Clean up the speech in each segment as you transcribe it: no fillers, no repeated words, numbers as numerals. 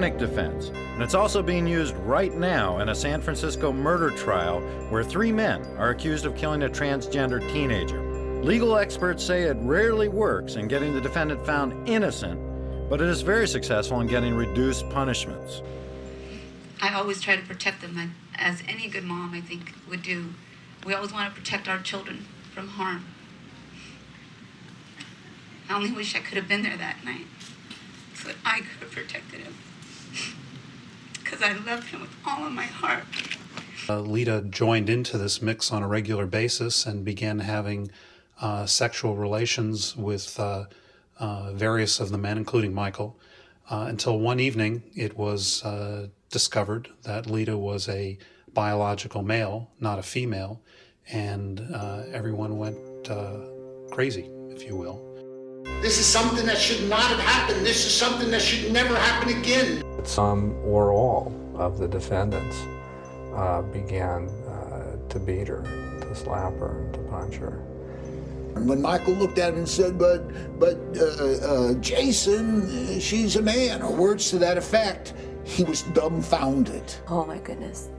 gimmick defense, and it's also being used right now in a San Francisco murder trial where 3 men are accused of killing a transgender teenager. Legal experts say it rarely works in getting the defendant found innocent, but it is very successful in getting reduced punishments. I always try to protect them, as any good mom, I think, would do. We always want to protect our children from harm. I only wish I could have been there that night so that I could have protected him. Because I loved him with all of my heart. Lita joined into this mix on a regular basis and began having sexual relations with various of the men, including Michael, until one evening it was discovered that Lita was a biological male, not a female, and everyone went crazy, if you will. This is something that should not have happened. This is something that should never happen again. Some or all of the defendants began to beat her, to slap her, and to punch her. And when Michael looked at him and said, but Jason, she's a man, or words to that effect, he was dumbfounded. Oh my goodness.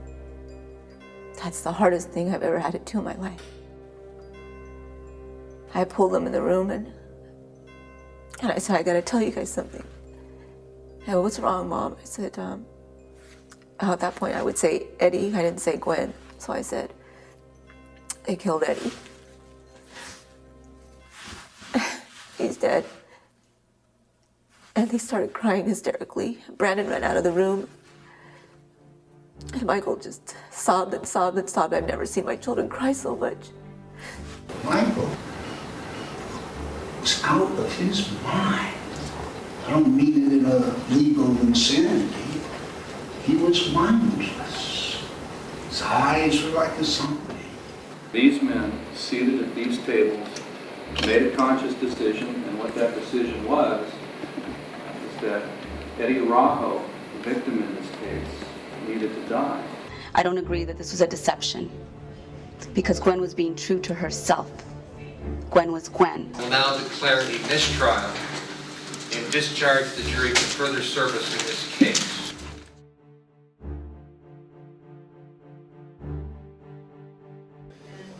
That's the hardest thing I've ever had to do in my life. I pulled them in the room and I said, I gotta tell you guys something. And what's wrong, Mom? I said, at that point I would say Eddie, I didn't say Gwen. So I said, they killed Eddie. He's dead. And they started crying hysterically. Brandon ran out of the room. And Michael just sobbed and sobbed and sobbed. I've never seen my children cry so much. Michael was out of his mind. I don't mean it in a legal insanity. He was mindless. His eyes were like a zombie. These men seated at these tables made a conscious decision, and what that decision was that Eddie Araujo, the victim in this case, needed to die. I don't agree that this was a deception, because Gwen was being true to herself. Gwen was Gwen. I will now declare a mistrial and discharge the jury for further service in this case.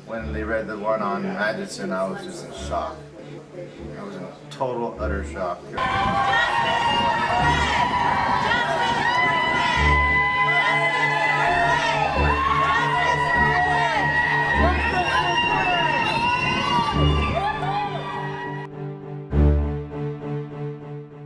When they read the one on Madison, I was just in shock. I was in total, utter shock.